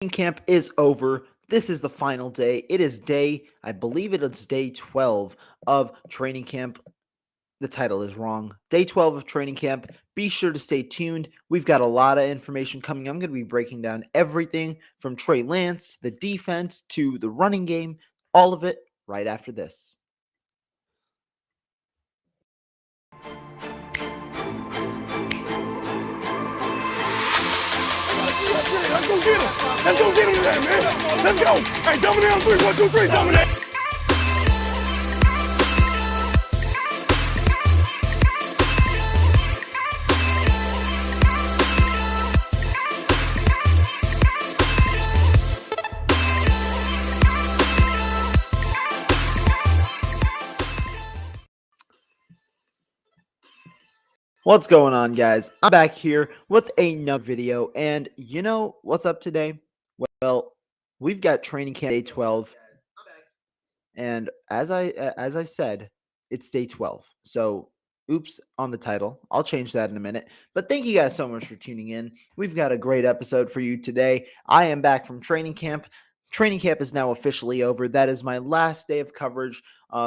Camp is over. This is the final day. It is I believe it is day 12 of training camp. The title is wrong. Day 12 of training camp. Be sure to stay tuned. We've got a lot of information coming. I'm going to be breaking down everything from Trey Lance to the defense to the running game, all of it right after this. Let's go get him. Let's go get him today, man. Let's go. Hey, double down 3. 1, 2, 3. Double down. What's going on, guys? I'm back here with another video, and you know what's up today? Well, we've got training camp day 12, and as I said, it's day 12. So, oops on the title. I'll change that in a minute. But thank you guys so much for tuning in. We've got a great episode for you today. I am back from training camp. Training camp is now officially over. That is my last day of coverage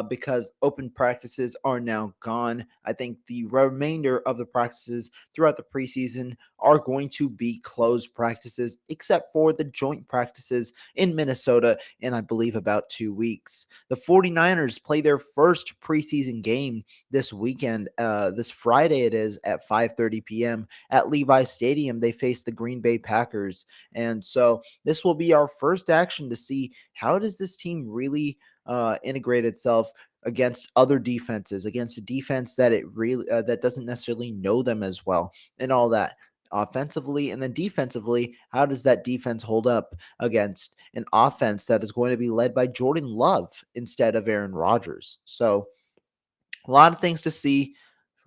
because open practices are now gone. I think the remainder of the practices throughout the preseason are going to be closed practices, except for the joint practices in Minnesota in, I believe, about 2 weeks. The 49ers play their first preseason game this weekend. This Friday it is at 5:30 p.m. at Levi Stadium. They face the Green Bay Packers. And so this will be our first action to see how does this team really integrate itself against other defenses, against a defense that it really that doesn't necessarily know them as well, and all that. Offensively and then defensively, how does that defense hold up against an offense that is going to be led by Jordan Love instead of Aaron Rodgers? So a lot of things to see.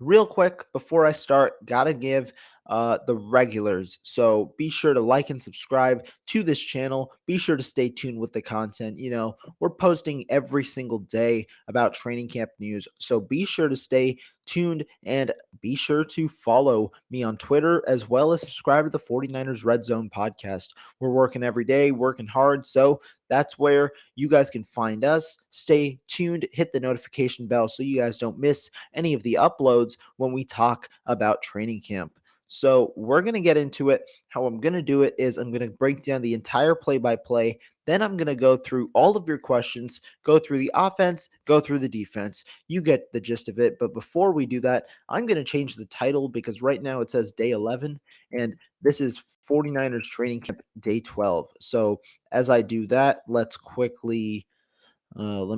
Real quick, before I start, gotta give the regulars. So be sure to like and subscribe to this channel. Be sure to stay tuned with the content. You know, we're posting every single day about training camp news. So be sure to stay tuned and be sure to follow me on Twitter as well as subscribe to the 49ers RedZone podcast. We're working every day, working hard. So that's where you guys can find us. Stay tuned, hit the notification bell so you guys don't miss any of the uploads when we talk about training camp. So we're going to get into it. How I'm going to do it is I'm going to break down the entire play-by-play. Then I'm going to go through all of your questions, go through the offense, go through the defense. You get the gist of it. But before we do that, I'm going to change the title because right now it says day 11, and this is 49ers training camp day 12. So as I do that, let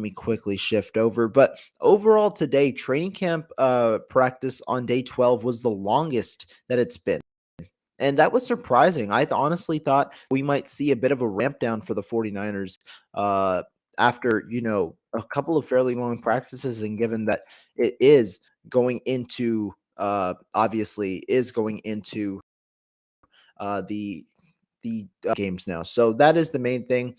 me quickly shift over. But overall today, training camp practice on day 12 was the longest that it's been. And that was surprising. I honestly thought we might see a bit of a ramp down for the 49ers after, a couple of fairly long practices, and given that it is going into obviously is going into the games now. So that is the main thing.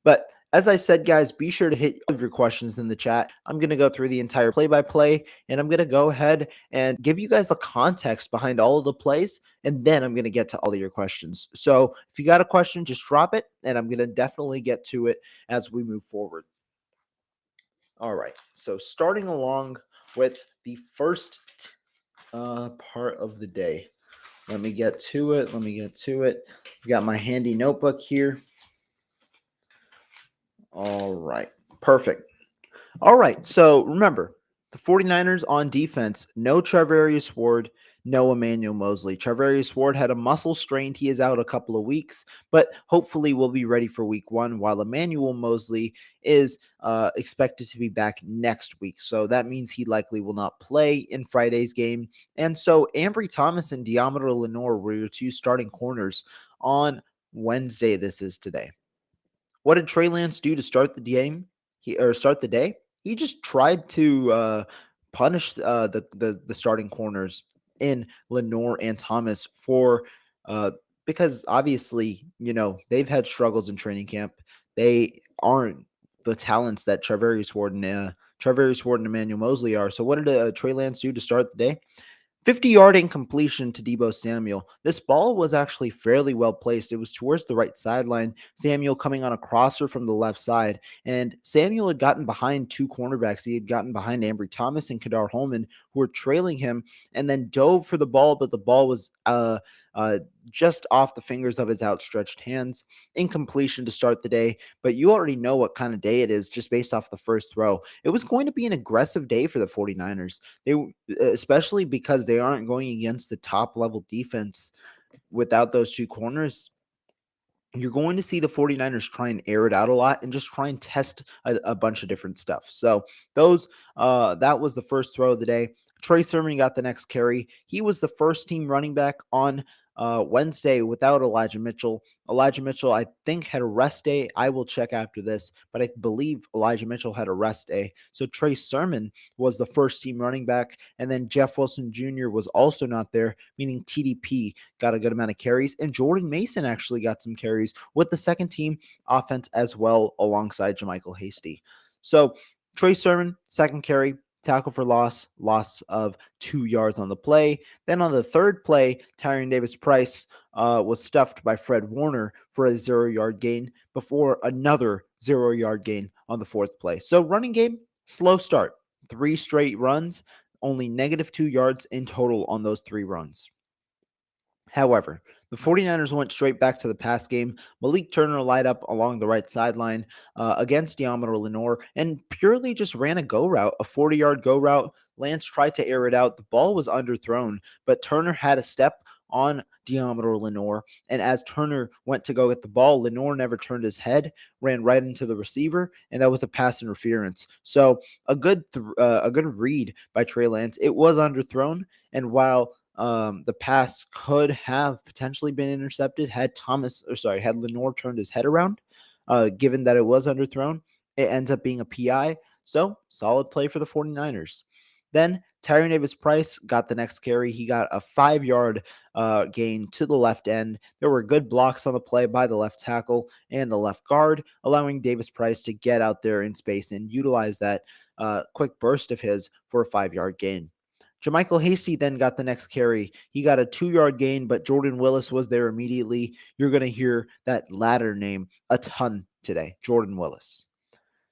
But as I said, guys, be sure to hit all of your questions in the chat. I'm going to go through the entire play-by-play, and I'm going to go ahead and give you guys the context behind all of the plays, and then I'm going to get to all of your questions. So if you got a question, just drop it, and I'm going to definitely get to it as we move forward. All right, so starting along with the first part of the day. Let me get to it. I've got my handy notebook here. All right. Perfect. All right. So remember, the 49ers on defense, no Charvarius Ward, no Emmanuel Moseley. Charvarius Ward had a muscle strain. He is out a couple of weeks, but hopefully will be ready for week 1, while Emmanuel Moseley is expected to be back next week. So that means he likely will not play in Friday's game. And so Ambry Thomas and Deommodore Lenoir were your two starting corners on Wednesday. This is today. What did Trey Lance do to start the game? Start the day? He just tried to punish the starting corners in Lenoir and Thomas for because obviously they've had struggles in training camp. They aren't the talents that Charvarius Ward and Emmanuel Moseley are. So what did Trey Lance do to start the day? 50-yard incompletion to Debo Samuel. This ball was actually fairly well placed. It was towards the right sideline. Samuel coming on a crosser from the left side. And Samuel had gotten behind two cornerbacks. He had gotten behind Ambry Thomas and Kadar Holman, who were trailing him, and then dove for the ball, but the ball was uh, just off the fingers of his outstretched hands. Incompletion to start the day, but you already know what kind of day it is just based off the first throw. It was going to be an aggressive day for the 49ers. They especially because they aren't going against the top level defense without those two corners. You're going to see the 49ers try and air it out a lot and just try and test a bunch of different stuff. So that was the first throw of the day. Trey Sermon got the next carry. He was the first team running back on Wednesday without Elijah Mitchell. Elijah Mitchell, I think, had a rest day. I will check after this, but I believe Elijah Mitchell had a rest day. So Trey Sermon was the first team running back, and then Jeff Wilson Jr. was also not there, meaning TDP got a good amount of carries, and Jordan Mason actually got some carries with the second team offense as well, alongside JaMychal Hasty. So Trey Sermon, second carry, tackle for loss of 2 yards on the play. Then on the third play, Tyrion Davis-Price was stuffed by Fred Warner for a 0-yard gain before another 0-yard gain on the fourth play. So running game, slow start. 3 straight runs, only -2 yards in total on those 3 runs. However, the 49ers went straight back to the pass game. Malik Turner light up along the right sideline against Deommodore Lenoir and purely just ran a go route, a 40-yard go route. Lance tried to air it out. The ball was underthrown, but Turner had a step on Deommodore Lenoir. And as Turner went to go get the ball, Lenoir never turned his head, ran right into the receiver, and that was a pass interference. So a good read by Trey Lance. It was underthrown, and while the pass could have potentially been intercepted had Lenoir turned his head around. Given that it was underthrown, it ends up being a PI. So solid play for the 49ers. Then Tyrion Davis-Price got the next carry. He got a 5-yard gain to the left end. There were good blocks on the play by the left tackle and the left guard, allowing Davis-Price to get out there in space and utilize that quick burst of his for a 5-yard gain. JaMychal Hasty then got the next carry. He got a 2-yard gain, but Jordan Willis was there immediately. You're going to hear that latter name a ton today, Jordan Willis.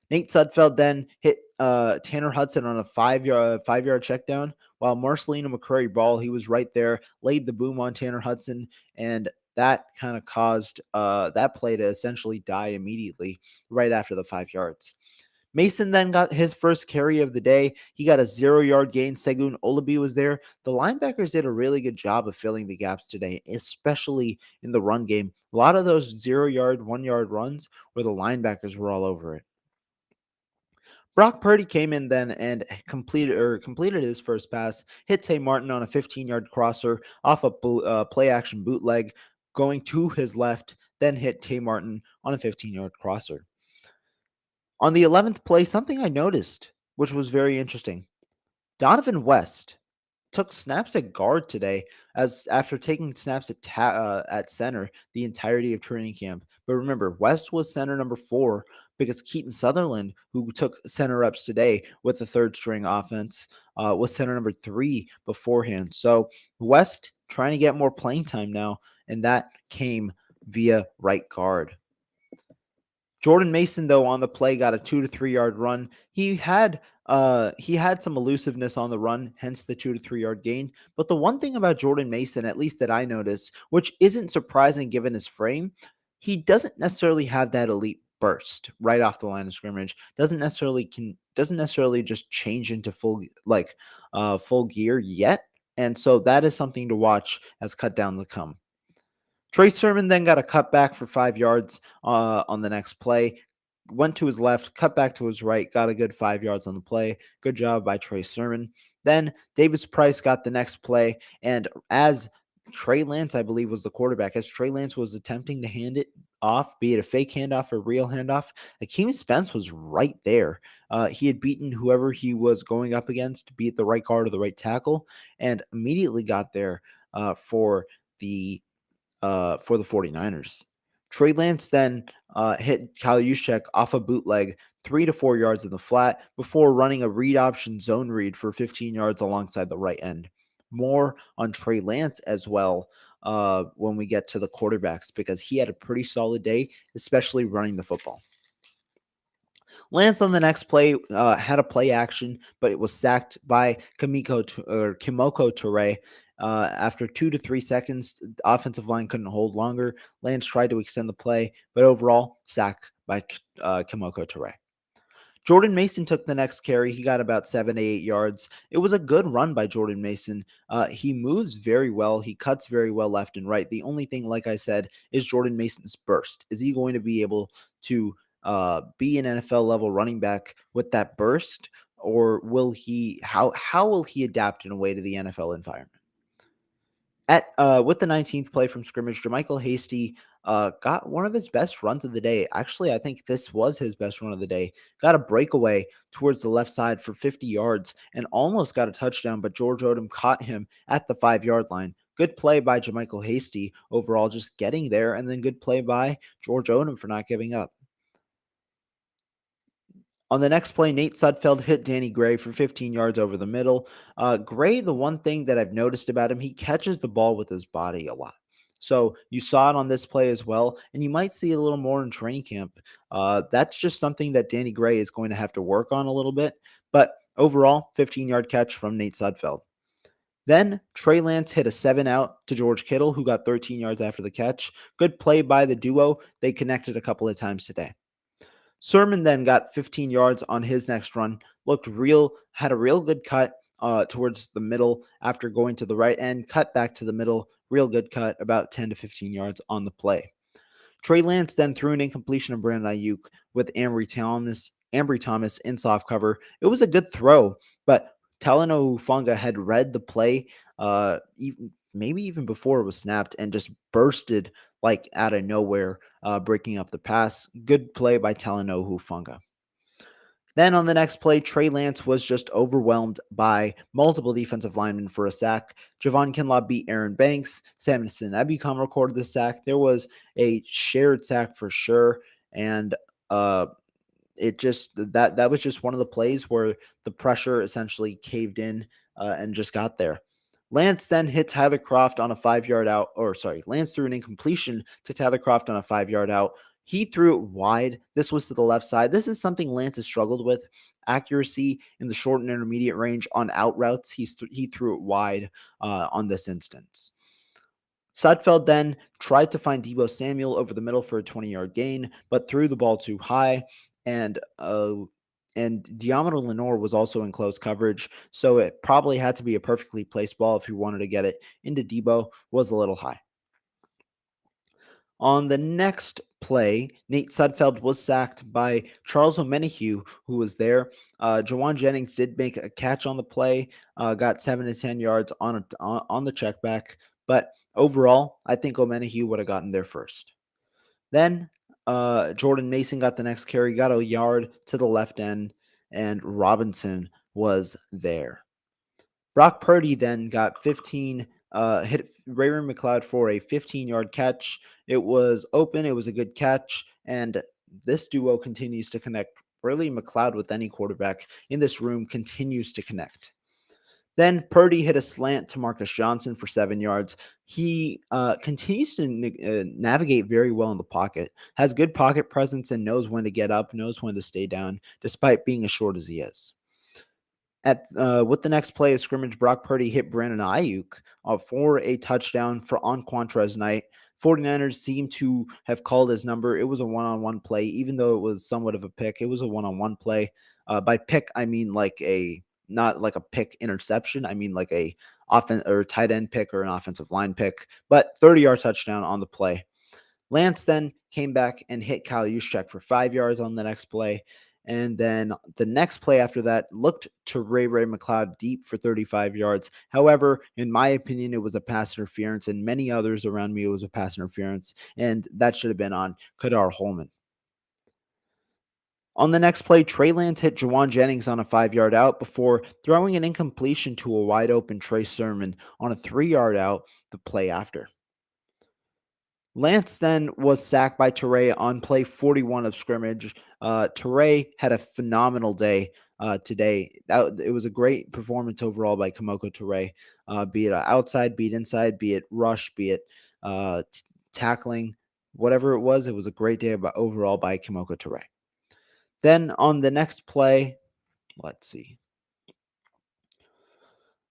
Nate Sudfeld then hit Tanner Hudson on a 5-yard check down, while Marcelino McCrary Ball, he was right there, laid the boom on Tanner Hudson, and that kind of caused that play to essentially die immediately right after the 5 yards. Mason then got his first carry of the day. He got a 0-yard gain. Segun Olabi was there. The linebackers did a really good job of filling the gaps today, especially in the run game. A lot of those 0-yard, 1-yard runs where the linebackers were all over it. Brock Purdy came in then and completed his first pass, hit Tay Martin on a 15-yard crosser off a play-action bootleg, going to his left, then hit Tay Martin on a 15-yard crosser. On the 11th play, something I noticed, which was very interesting. Donovan West took snaps at guard today, as after taking snaps at center the entirety of training camp. But remember, West was center number 4 because Keaton Sutherland, who took center reps today with the third string offense, was center number 3 beforehand. So West trying to get more playing time now, and that came via right guard. Jordan Mason, though, on the play got a 2 to 3 yard run. He had some elusiveness on the run, hence the 2 to 3 yard gain. But the one thing about Jordan Mason, at least that I noticed, which isn't surprising given his frame, he doesn't necessarily have that elite burst right off the line of scrimmage. Doesn't necessarily just change into full gear yet. And so that is something to watch as cut down to come. Trey Sermon then got a cutback for 5 yards on the next play. Went to his left, cut back to his right, got a good 5 yards on the play. Good job by Trey Sermon. Then Davis-Price got the next play, and as Trey Lance, I believe, was the quarterback, as Trey Lance was attempting to hand it off, be it a fake handoff or real handoff, Akeem Spence was right there. He had beaten whoever he was going up against, be it the right guard or the right tackle, and immediately got there for the 49ers. Trey Lance then hit Kyle Juszczyk off a bootleg 3 to 4 yards in the flat before running a read option zone read for 15 yards alongside the right end. more on Trey Lance as well when we get to the quarterbacks because he had a pretty solid day, especially running the football. Lance on the next play had a play action, but it was sacked by Kimoko Toure. After 2 to 3 seconds, the offensive line couldn't hold longer. Lance tried to extend the play, but overall, sack by Kimoko Toure. Jordan Mason took the next carry. He got about 7 to 8 yards. It was a good run by Jordan Mason. He moves very well. He cuts very well left and right. The only thing, like I said, is Jordan Mason's burst. Is he going to be able to be an NFL level running back with that burst, or will he? How will he adapt in a way to the NFL environment? At with the 19th play from scrimmage, Jermichael Hasty got one of his best runs of the day. Actually, I think this was his best run of the day. Got a breakaway towards the left side for 50 yards and almost got a touchdown, but George Odom caught him at the 5-yard line. Good play by Jermichael Hasty overall, just getting there, and then good play by George Odom for not giving up. On the next play, Nate Sudfeld hit Danny Gray for 15 yards over the middle. Gray, the one thing that I've noticed about him, he catches the ball with his body a lot. So you saw it on this play as well, and you might see it a little more in training camp. That's just something that Danny Gray is going to have to work on a little bit. But overall, 15-yard catch from Nate Sudfeld. Then Trey Lance hit a 7-out to George Kittle, who got 13 yards after the catch. Good play by the duo. They connected a couple of times today. Sermon then got 15 yards on his next run, had a real good cut towards the middle after going to the right end, cut back to the middle, real good cut, about 10 to 15 yards on the play. Trey Lance then threw an incompletion of Brandon Ayuk with Ambry Thomas in soft cover. It was a good throw, but Talanoa Hufanga had read the play maybe even before it was snapped and just bursted like out of nowhere, breaking up the pass. Good play by Talanoa Hufanga. Then on the next play, Trey Lance was just overwhelmed by multiple defensive linemen for a sack. Javon Kinlaw beat Aaron Banks. Samson Ebukam recorded the sack. There was a shared sack for sure, and it just that was just one of the plays where the pressure essentially caved in and just got there. Lance then hit Tyler Croft on a 5-yard out, Lance threw an incompletion to Tyler Croft on a 5-yard out. He threw it wide. This was to the left side. This is something Lance has struggled with. Accuracy in the short and intermediate range on out routes. He threw it wide on this instance. Sudfeld then tried to find Deebo Samuel over the middle for a 20-yard gain, but threw the ball too high, and Diamond Lenore was also in close coverage, so it probably had to be a perfectly placed ball if he wanted to get it into Deebo. Was a little high. On the next play, Nate Sudfeld was sacked by Charles Omenihu, who was there. Jawan Jennings did make a catch on the play, got 7 to 10 yards on the check back, but overall, I think Omenihu would have gotten there first. Then Jordan Mason got the next carry, got a yard to the left end, and Robinson was there. Brock Purdy then got 15, hit Raymond McLeod for a 15-yard catch. It was open. It was a good catch, and this duo continues to connect. Really, McLeod with any quarterback in this room continues to connect. Then Purdy hit a slant to Marcus Johnson for 7 yards. He continues to navigate very well in the pocket, has good pocket presence, and knows when to get up, knows when to stay down, despite being as short as he is. With the next play of scrimmage, Brock Purdy hit Brandon Ayuk for a touchdown on Quantrez night. 49ers seem to have called his number. It was a one-on-one play, even though it was somewhat of a pick. It was a one-on-one play. By pick, I mean not like a pick interception. I mean like a offense or tight end pick or an offensive line pick, but 30-yard touchdown on the play. Lance then came back and hit Kyle Juszczyk for 5 yards on the next play. And then the next play after that looked to Ray McLeod deep for 35 yards. However, in my opinion, it was a pass interference, and many others around me, it was a pass interference, and that should have been on Kadar Holman. On the next play, Trey Lance hit Jawan Jennings on a 5-yard out before throwing an incompletion to a wide open Trey Sermon on a 3-yard out the play after. Lance then was sacked by Toure on play 41 of scrimmage. Toure had a phenomenal day. today. It was a great performance overall by Kamoko Toure, be it outside, be it inside, be it rush, be it tackling, whatever it was a great day overall by Kamoko Toure. Then on the next play, let's see.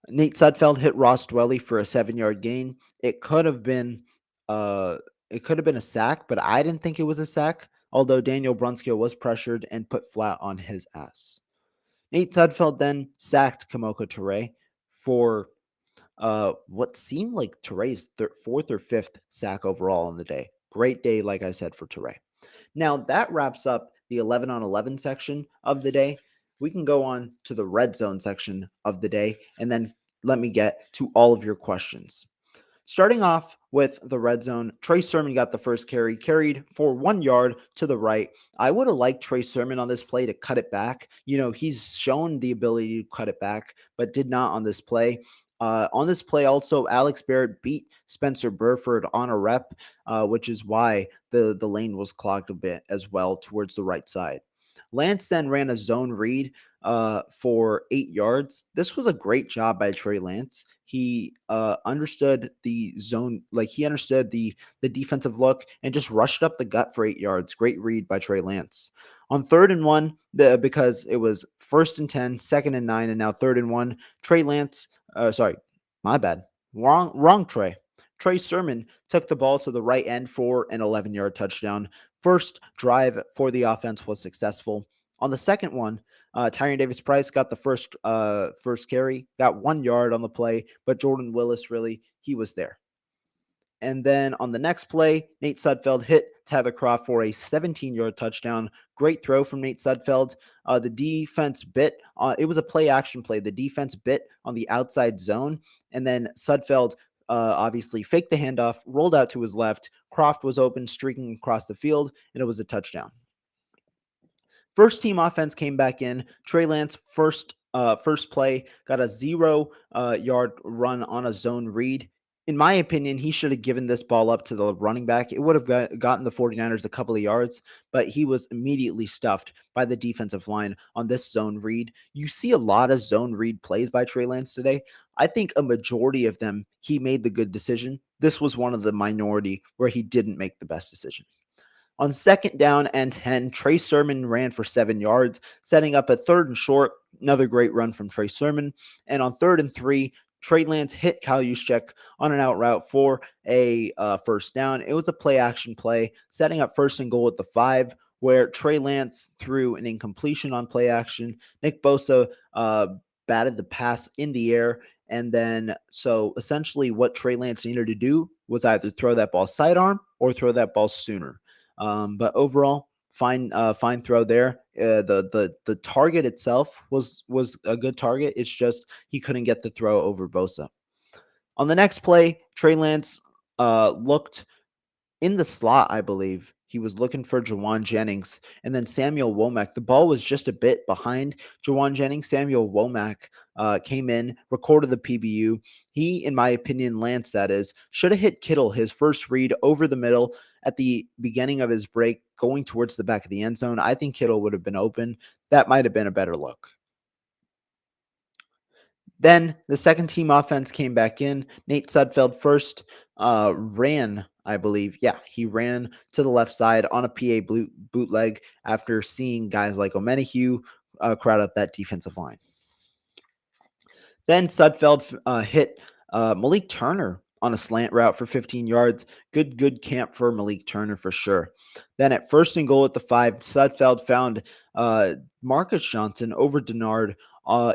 Nate Sudfeld hit Ross Dwelly for a 7-yard gain. It could have been uh a sack, but I didn't think it was a sack, although Daniel Brunskill was pressured and put flat on his ass. Nate Sudfeld then sacked Kamoko Toure for what seemed like Toure's fourth or fifth sack overall on the day. Great day, like I said, for Toure. Now that wraps up the 11 on 11 section of the day. We can go on to the red zone section of the day, and then let me get to all of your questions. Starting off with the red zone, Trey Sermon got the first carry, carried for 1 yard to the right. I would have liked Trey Sermon on this play to cut it back. He's shown the ability to cut it back, but did not on this play. On this play, also, Alex Barrett beat Spencer Burford on a rep, which is why the lane was clogged a bit as well towards the right side. Lance then ran a zone read for 8 yards. This was a great job by Trey Lance. He understood the zone, like he understood the defensive look and just rushed up the gut for 8 yards. Great read by Trey Lance. On 3rd and 1, because it was 1st and 10, 2nd and 9, and now 3rd and 1, Trey Lance, sorry, my bad. Wrong Trey. Trey Sermon took the ball to the right end for an 11-yard touchdown. First drive for the offense was successful. On the second one, Tyrion Davis Price got the first carry, got 1 yard on the play, but Jordan Willis he was there. And then on the next play, Nate Sudfeld hit Tyler Croft for a 17-yard touchdown. Great throw from Nate Sudfeld. The defense bit. It was a play action play. The defense bit on the outside zone, and then Sudfeld obviously faked the handoff, rolled out to his left. Croft was open, streaking across the field, and it was a touchdown. First team offense came back in. Trey Lance first play got a 0-yard run on a zone read. In my opinion, he should have given this ball up to the running back. It would have gotten the 49ers a couple of yards, but he was immediately stuffed by the defensive line on this zone read. You see a lot of zone read plays by Trey Lance today. I think a majority of them, he made the good decision. This was one of the minority where he didn't make the best decision. On 2nd down and 10, Trey Sermon ran for 7 yards, setting up a 3rd and short. Another great run from Trey Sermon. And on 3rd and 3, Trey Lance hit Kyle Juszczyk on an out route for a first down. It was a play action play, setting up 1st and goal at the 5, where Trey Lance threw an incompletion on play action. Nick Bosa batted the pass in the air. And then, so essentially what Trey Lance needed to do was either throw that ball sidearm or throw that ball sooner. But overall, fine throw there. The target itself was a good target. It's just he couldn't get the throw over Bosa. On the next play, Trey Lance looked in the slot, I believe. He was looking for Jawan Jennings and then Samuel Womack. The ball was just a bit behind Jawan Jennings. Samuel Womack came in, recorded the PBU. He, in my opinion, Lance, that is, should have hit Kittle his first read over the middle at the beginning of his break, going towards the back of the end zone. I think Kittle would have been open. That might have been a better look. Then the second team offense came back in. Nate Sudfeld first ran, I believe. Yeah, he ran to the left side on a PA bootleg after seeing guys like Omenahue crowd out that defensive line. Then Sudfeld hit Malik Turner on a slant route for 15 yards. Good camp for Malik Turner for sure. Then at 1st and goal at the 5, Sudfeld found Marcus Johnson over Denard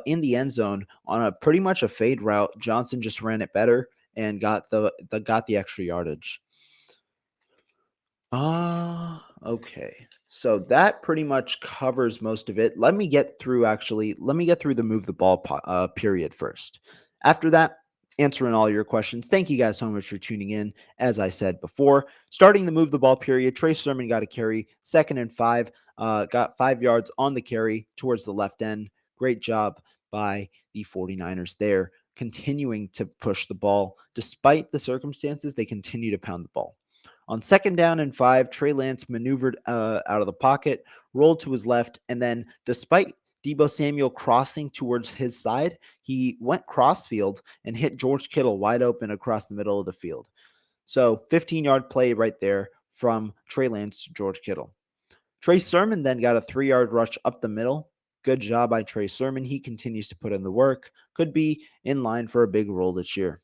in the end zone on a pretty much a fade route. Johnson just ran it better and got the extra yardage. Okay. So that pretty much covers most of it. Let me get through the move the ball period first. After that, answering all your questions. Thank you guys so much for tuning in. As I said before, starting the move the ball period, Trey Sermon got a carry, 2nd and 5, got 5 yards on the carry towards the left end. Great job by the 49ers there, continuing to push the ball. Despite the circumstances, they continue to pound the ball. On 2nd down and 5, Trey Lance maneuvered out of the pocket, rolled to his left, and then despite Debo Samuel crossing towards his side. He went crossfield and hit George Kittle wide open across the middle of the field. So 15-yard play right there from Trey Lance to George Kittle. Trey Sermon then got a 3-yard rush up the middle. Good job by Trey Sermon. He continues to put in the work. Could be in line for a big role this year.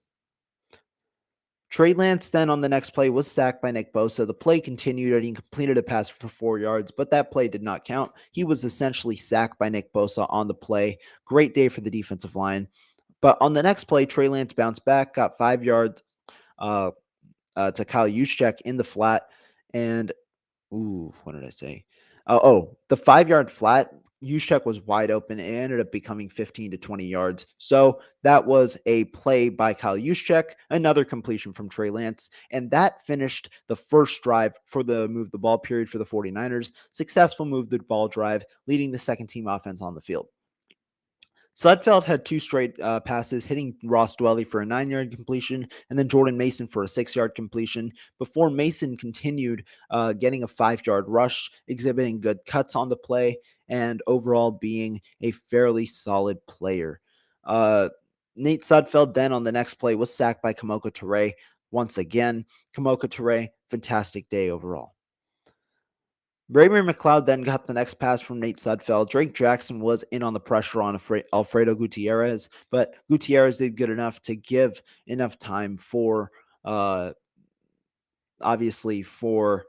Trey Lance then on the next play was sacked by Nick Bosa. The play continued and he completed a pass for 4 yards, but that play did not count. He was essentially sacked by Nick Bosa on the play. Great day for the defensive line. But on the next play, Trey Lance bounced back, got 5 yards to Kyle Juszczyk in the flat. And, what did I say? The 5-yard flat. Juszczyk was wide open and ended up becoming 15 to 20 yards. So that was a play by Kyle Juszczyk, another completion from Trey Lance, and that finished the first drive for the move the ball period for the 49ers. Successful move the ball drive, leading the second team offense on the field. Sudfeld had 2 straight passes, hitting Ross Dwelly for a 9-yard completion, and then Jordan Mason for a 6-yard completion, before Mason continued getting a 5-yard rush, exhibiting good cuts on the play, and overall being a fairly solid player. Nate Sudfeld then on the next play was sacked by Kamoko Toure once again. Kamoko Toure, fantastic day overall. Bramer McLeod then got the next pass from Nate Sudfeld. Drake Jackson was in on the pressure on Alfredo Gutierrez, but Gutierrez did good enough to give enough time for, obviously for,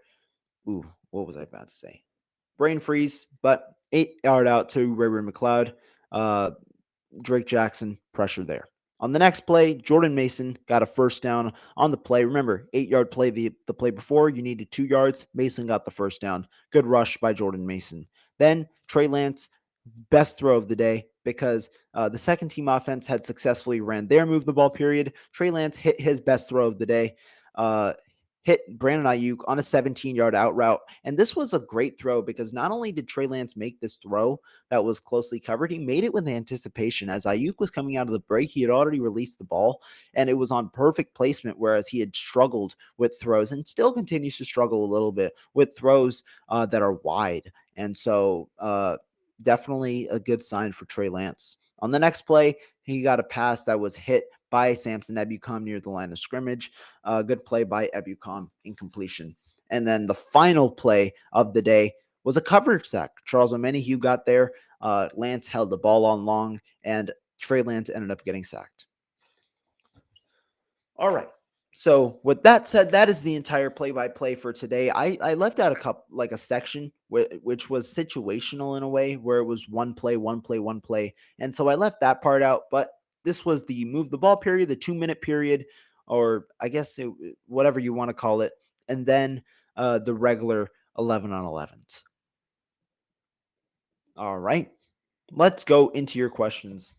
what was I about to say? Brain freeze, but 8-yard out to Bramer McLeod. Drake Jackson pressure there. On the next play, Jordan Mason got a first down on the play. Remember, 8-yard play the play before, you needed 2 yards. Mason got the first down. Good rush by Jordan Mason. Then Trey Lance, best throw of the day because the second team offense had successfully ran their move the ball period. Trey Lance hit his best throw of the day. Hit Brandon Ayuk on a 17-yard out route. And this was a great throw because not only did Trey Lance make this throw that was closely covered, he made it with anticipation. As Ayuk was coming out of the break, he had already released the ball, and it was on perfect placement, whereas he had struggled with throws and still continues to struggle a little bit with throws that are wide. And so definitely a good sign for Trey Lance. On the next play, he got a pass that was hit by Samson Ebukam near the line of scrimmage. Good play by Ebukam, incompletion. And then the final play of the day was a coverage sack. Charles Omenihu got there. Lance held the ball on long, and Trey Lance ended up getting sacked. All right. So with that said, that is the entire play-by-play for today. I left out a section which was situational in a way, where it was one play, and so I left that part out. But this was the move the ball period, the 2-minute period, or I guess whatever you want to call it, and then the regular 11 on 11s. All right, let's go into your questions.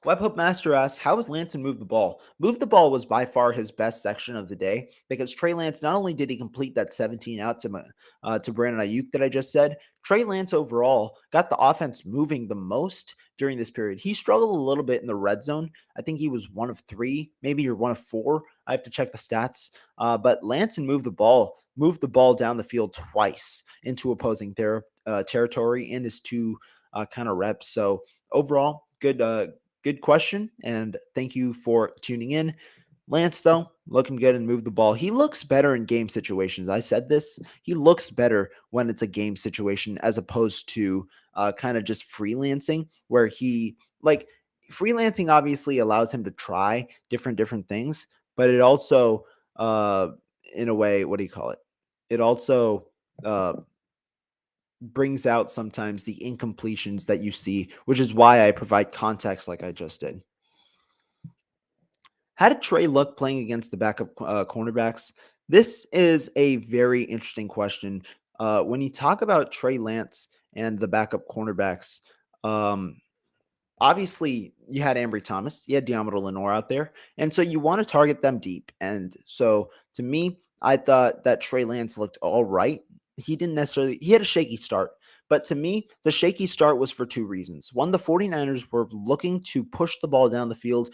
Webhook Master asks, how has Lanson moved the ball? Move the ball was by far his best section of the day because Trey Lance, not only did he complete that 17 out to Brandon Ayuk that I just said, Trey Lance overall got the offense moving the most during this period. He struggled a little bit in the red zone. I think he was 1 of 3, maybe or 1 of 4. I have to check the stats. But Lanson moved the ball down the field twice into opposing territory in his 2 kind of reps. So overall, good question, and thank you for tuning in. Lance, though, looking good and moved the ball. He looks better in game situations. I said this. He looks better when it's a game situation as opposed to kind of just freelancing, where freelancing obviously allows him to try different things, but it also, in a way, what do you call it? It also brings out sometimes the incompletions that you see, which is why I provide context like I just did. How did Trey look playing against the backup cornerbacks? This is a very interesting question. When you talk about Trey Lance and the backup cornerbacks, obviously you had Ambry Thomas, you had Deommodore Lenoir out there, and so you want to target them deep. And so to me, I thought that Trey Lance looked all right. He had a shaky start, but to me, the shaky start was for 2 reasons. One, the 49ers were looking to push the ball down the field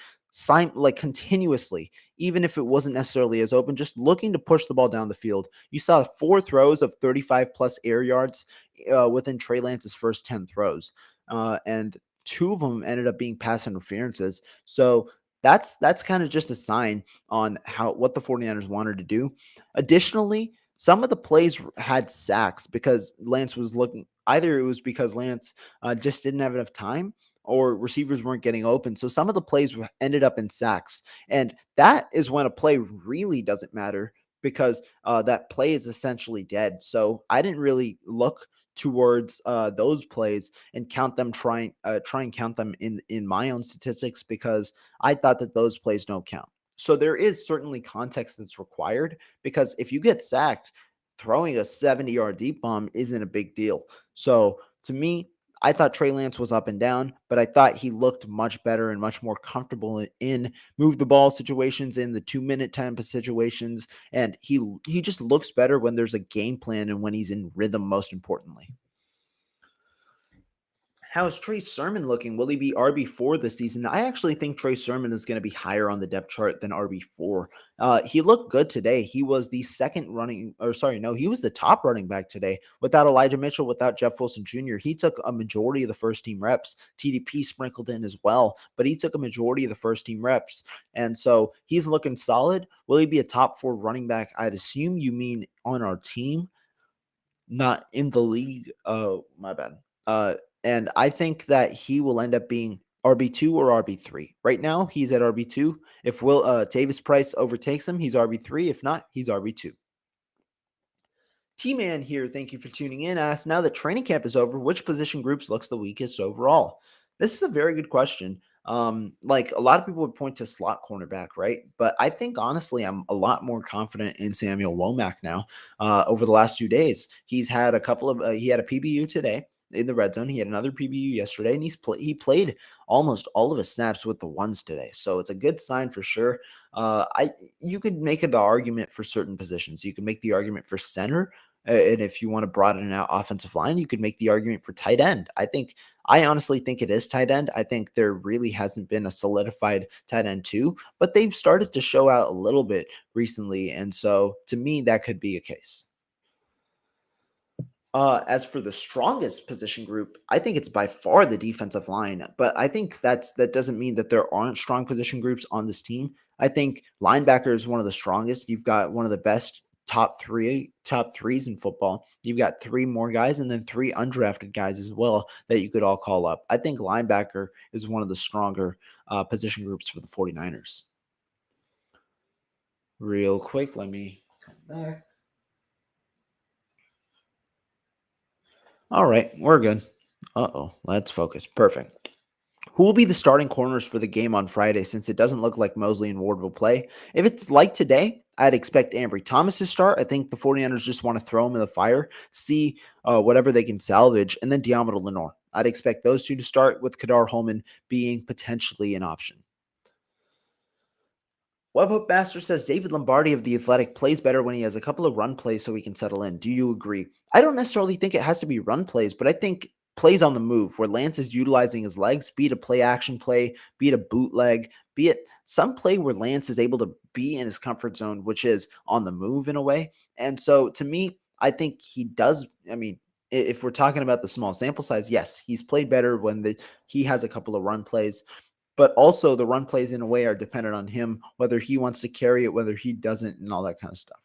continuously, even if it wasn't necessarily as open, just looking to push the ball down the field. You saw 4 throws of 35 plus air yards within Trey Lance's first 10 throws. And two of them ended up being pass interferences. So that's kind of just a sign on what the 49ers wanted to do. Additionally, some of the plays had sacks because Lance was looking, either it was because Lance just didn't have enough time or receivers weren't getting open. So some of the plays ended up in sacks. And that is when a play really doesn't matter because that play is essentially dead. So I didn't really look towards those plays and try and count them in my own statistics because I thought that those plays don't count. So there is certainly context that's required because if you get sacked, throwing a 70-yard deep bomb isn't a big deal. So to me, I thought Trey Lance was up and down, but I thought he looked much better and much more comfortable in move the ball situations, in the 2-minute tempo situations, and he just looks better when there's a game plan and when he's in rhythm, most importantly. How is Trey Sermon looking? Will he be RB4 this season? I actually think Trey Sermon is going to be higher on the depth chart than RB4. He looked good today. He was the he was the top running back today. Without Elijah Mitchell, without Jeff Wilson Jr., he took a majority of the first team reps. TDP sprinkled in as well, but he took a majority of the first team reps. And so he's looking solid. Will he be a top 4 running back? I'd assume you mean on our team, not in the league. Oh, my bad. And I think that he will end up being RB2 or RB3. Right now, he's at RB2. If Tavis Price overtakes him, he's RB3. If not, he's RB2. T-Man here, thank you for tuning in, asked, now that training camp is over, which position groups looks the weakest overall? This is a very good question. Like a lot of people would point to slot cornerback, right? But I think honestly, I'm a lot more confident in Samuel Womack now. Over the last 2 days, he's had he had a PBU today in the red zone. He had another PBU yesterday, and he played almost all of his snaps with the ones today. So it's a good sign for sure. You could make an argument for certain positions. You could make the argument for center. And if you want to broaden out offensive line, you could make the argument for tight end. I honestly think it is tight end. I think there really hasn't been a solidified tight end too, but they've started to show out a little bit recently. And so to me, that could be a case. As for the strongest position group, I think it's by far the defensive line, but I think that doesn't mean that there aren't strong position groups on this team. I think linebacker is one of the strongest. You've got one of the best top threes in football. You've got 3 more guys and then 3 undrafted guys as well that you could all call up. I think linebacker is one of the stronger position groups for the 49ers. Real quick, let me come back. All right, we're good. Let's focus. Perfect. Who will be the starting corners for the game on Friday since it doesn't look like Mosley and Ward will play? If it's like today, I'd expect Ambry Thomas to start. I think the 49ers just want to throw him in the fire, see whatever they can salvage, and then Diamond Lenore. I'd expect those two to start with Kadar Holman being potentially an option. Webhook Master says David Lombardi of The Athletic plays better when he has a couple of run plays so he can settle in. Do you agree? I don't necessarily think it has to be run plays, but I think plays on the move where Lance is utilizing his legs, be it a play action play, be it a bootleg, be it some play where Lance is able to be in his comfort zone, which is on the move in a way. And so to me, I think he does. I mean, if we're talking about the small sample size, yes, he's played better when he has a couple of run plays. But also the run plays in a way are dependent on him, whether he wants to carry it, whether he doesn't, and all that kind of stuff.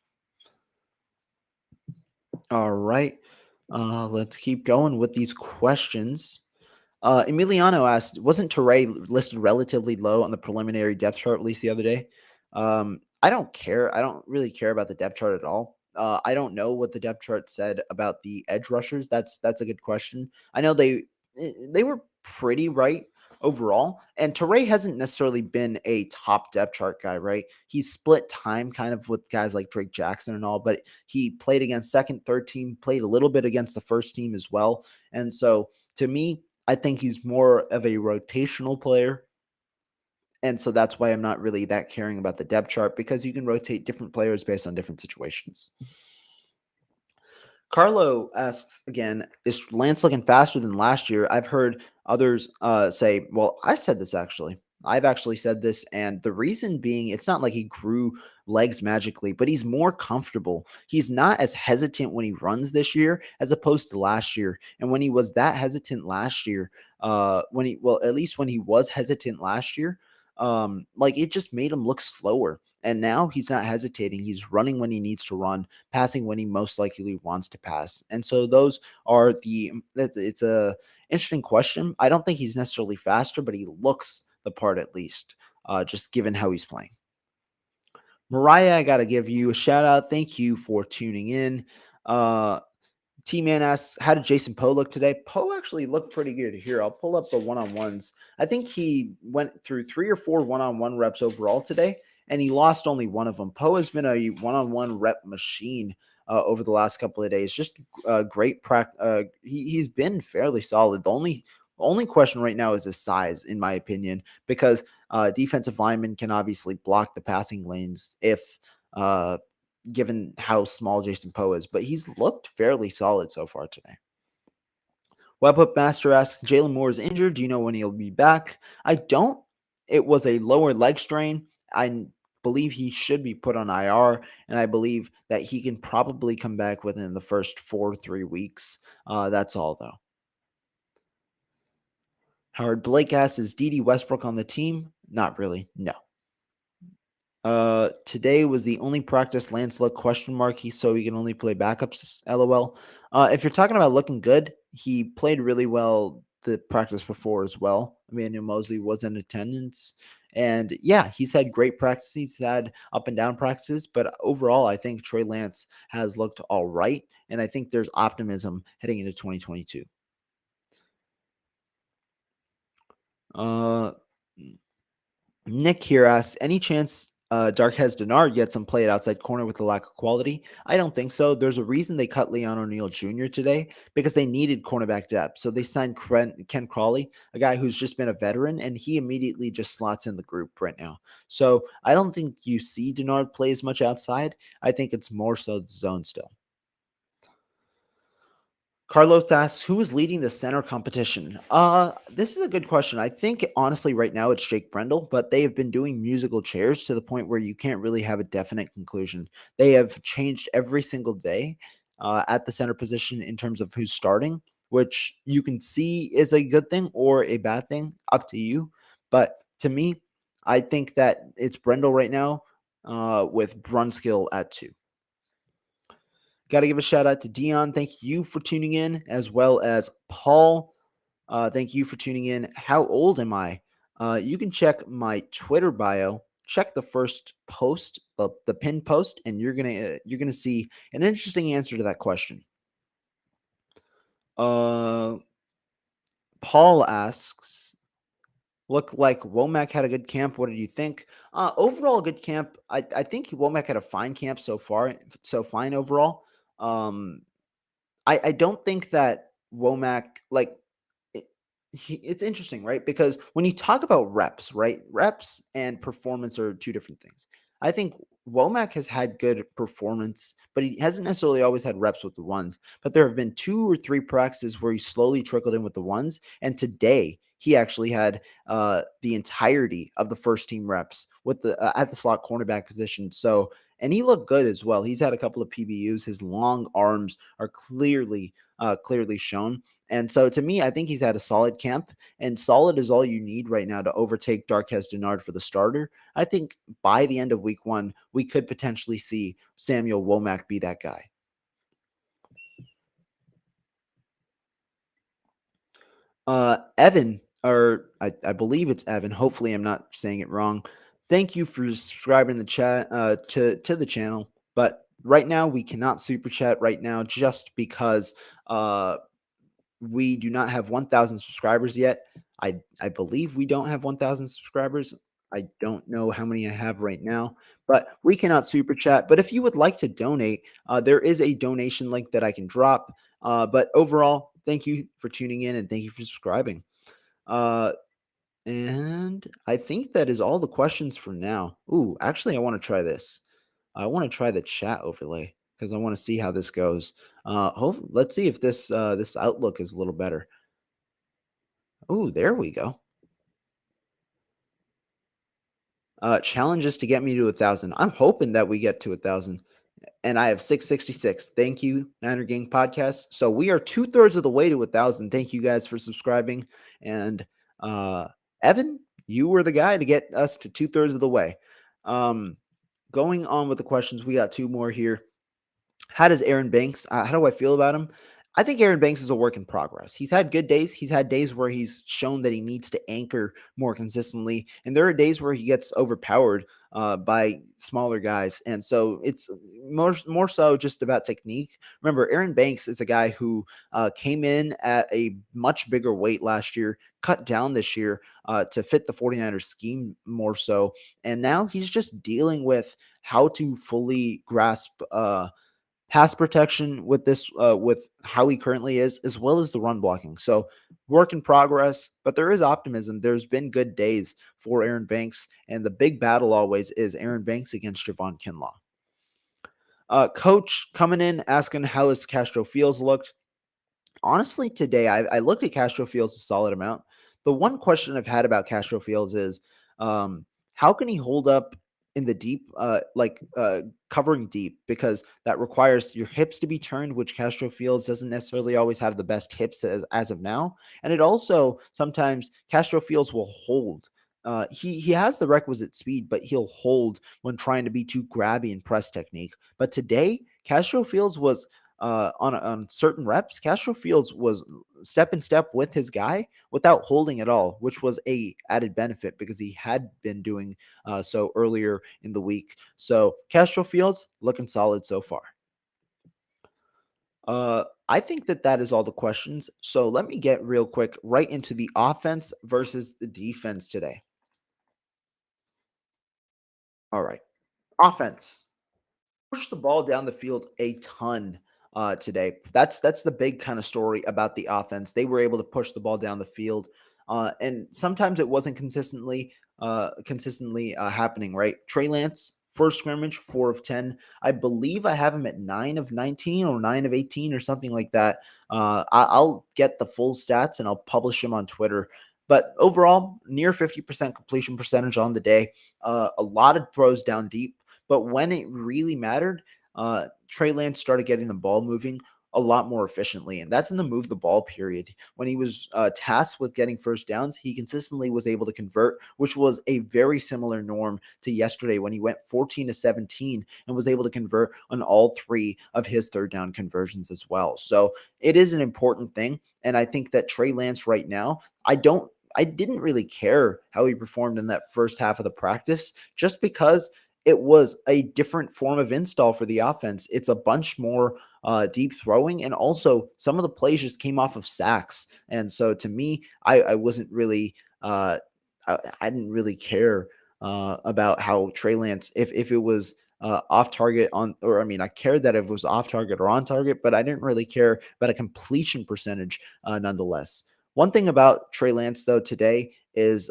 All right. Let's keep going with these questions. Emiliano asked, wasn't Teray listed relatively low on the preliminary depth chart released the other day? I don't care. I don't really care about the depth chart at all. I don't know what the depth chart said about the edge rushers. That's a good question. I know they were pretty right overall. And Teray hasn't necessarily been a top depth chart guy, right? He's split time kind of with guys like Drake Jackson and all, but he played against second, third team, played a little bit against the first team as well. And so to me, I think he's more of a rotational player. And so that's why I'm not really that caring about the depth chart because you can rotate different players based on different situations. Carlo asks again, is Lance looking faster than last year? I've heard others say, well, I said this actually. I've actually said this, and the reason being, it's not like he grew legs magically, but he's more comfortable. He's not as hesitant when he runs this year as opposed to last year. And when he was that hesitant last year, at least when he was hesitant last year, like it just made him look slower. And now he's not hesitating. He's running when he needs to run, passing when he most likely wants to pass. And so those are it's a interesting question. I don't think he's necessarily faster, but he looks the part at least, just given how he's playing. Mariah, I got to give you a shout out. Thank you for tuning in. Uh, T Man asks, how did Jason Poe look today? Poe actually looked pretty good here. I'll pull up the one on ones. I think he went through 3 or 4 one-on-one reps overall today, and he lost only one of them. Poe has been a one-on-one rep machine over the last couple of days. Just great practice. He's been fairly solid. The only question right now is his size, in my opinion, because defensive linemen can obviously block the passing lanes if uh, given how small Jason Poe is, but he's looked fairly solid so far today. Web Up Master asks, Jalen Moore is injured. Do you know when he'll be back? I don't. It was a lower leg strain. I believe he should be put on IR, and I believe that he can probably come back within the first 4 3 weeks. That's all, though. Howard Blake asks, is D.D. Westbrook on the team? Not really. No. Today was the only practice Lance look question mark. So he can only play backups. LOL. If you're talking about looking good, he played really well the practice before as well. Emmanuel Mosley was in attendance, and yeah, he's had great practice. He's had up and down practices, but overall, I think Trey Lance has looked all right, and I think there's optimism heading into 2022. Uh, Nick here asks, any chance Darquez Denard gets some play at outside corner with the lack of quality? I don't think so. There's a reason they cut Leon O'Neal Jr. today because they needed cornerback depth. So they signed Ken Crawley, a guy who's just been a veteran, and he immediately just slots in the group right now. So I don't think you see Denard play as much outside. I think it's more so the zone still. Carlos asks, who is leading the center competition? This is a good question. I think honestly right now it's Jake Brendel, but they have been doing musical chairs to the point where you can't really have a definite conclusion. They have changed every single day at the center position in terms of who's starting, which you can see is a good thing or a bad thing, up to you. But to me, I think that it's Brendel right now with Brunskill at 2. Got to give a shout out to Dion. Thank you for tuning in, as well as Paul. Thank you for tuning in. How old am I? You can check my Twitter bio. Check the first post, the pinned post, and you're gonna see an interesting answer to that question. Paul asks, look like Womack had a good camp. What did you think? Overall, good camp. I think Womack had a fine camp so far. So fine overall. Um, I don't think that Womack like it, it's interesting, right? Because when you talk about reps, right? Reps and performance are two different things. I think Womack has had good performance, but he hasn't necessarily always had reps with the ones. But there have been 2 or 3 practices where he slowly trickled in with the ones, and today he actually had the entirety of the first team reps with the at the slot cornerback position. So and he looked good as well. He's had a couple of PBUs. His long arms are clearly shown. And so to me, I think he's had a solid camp, and solid is all you need right now to overtake Darquez Denard for the starter. I think by the end of week 1, we could potentially see Samuel Womack be that guy. Evan, or I believe it's Evan. Hopefully, I'm not saying it wrong. Thank you for subscribing the chat to the channel. But right now, we cannot super chat right now just because we do not have 1,000 subscribers yet. I believe we don't have 1,000 subscribers. I don't know how many I have right now, but we cannot super chat. But if you would like to donate, there is a donation link that I can drop. But overall, thank you for tuning in and thank you for subscribing. Uh, and I think that is all the questions for now. Ooh, actually, I want to try this. I want to try the chat overlay because I want to see how this goes. Let's see if this outlook is a little better. Ooh, there we go. challenges to get me to 1,000. I'm hoping that we get to 1,000. And I have 666. Thank you, Niner Gang Podcast. So we are 2/3 of the way to 1,000. Thank you guys for subscribing. And uh, Evan, you were the guy to get us to 2/3 of the way. Um, Going on with the questions, we got two more here. How does Aaron Banks? How do I feel about him? I think Aaron Banks is a work in progress. He's had good days. He's had days where he's shown that he needs to anchor more consistently, and there are days where he gets overpowered by smaller guys. And so it's more so just about technique. Remember, Aaron Banks is a guy who came in at a much bigger weight last year, cut down this year to fit the 49ers scheme more so, and now he's just dealing with how to fully grasp pass protection with this with how he currently is, as well as the run blocking. So work in progress, but there is optimism. There's been good days for Aaron Banks, and the big battle always is Aaron Banks against Javon Kinlaw. Coach coming in asking how his Castro Fields looked. Honestly, today I looked at Castro Fields a solid amount. The one question I've had about Castro Fields is how can he hold up in the deep, covering deep, because that requires your hips to be turned, which Castro Fields doesn't necessarily always have the best hips as of now. And it also sometimes Castro Fields will hold. He has the requisite speed, but he'll hold when trying to be too grabby in press technique. But today, Castro Fields was on certain reps, Castro Fields was step in step with his guy without holding at all, which was a added benefit because he had been doing so earlier in the week. So Castro Fields looking solid so far. I think that is all the questions. So let me get real quick right into the offense versus the defense today. All right, offense. Push the ball down the field a ton today. That's the big kind of story about the offense. They were able to push the ball down the field, and sometimes it wasn't consistently happening. Right, Trey Lance. First scrimmage, 4 of 10. I believe I have him at 9 of 19 or 9 of 18 or something like that. I'll get the full stats and I'll publish them on Twitter. But overall, near 50% completion percentage on the day. A lot of throws down deep. But when it really mattered, Trey Lance started getting the ball moving a lot more efficiently. And that's in the move the ball period. When he was tasked with getting first downs, he consistently was able to convert, which was a very similar norm to yesterday when he went 14 to 17 and was able to convert on all three of his third down conversions as well. So it is an important thing. And I think that Trey Lance right now, I didn't really care how he performed in that first half of the practice just because it was a different form of install for the offense. It's a bunch more deep throwing, and also some of the plays just came off of sacks. And so to me, I wasn't really, I didn't really care about how Trey Lance, if it was off target on, or I mean, I cared that if it was off target or on target, but I didn't really care about a completion percentage nonetheless. One thing about Trey Lance though today is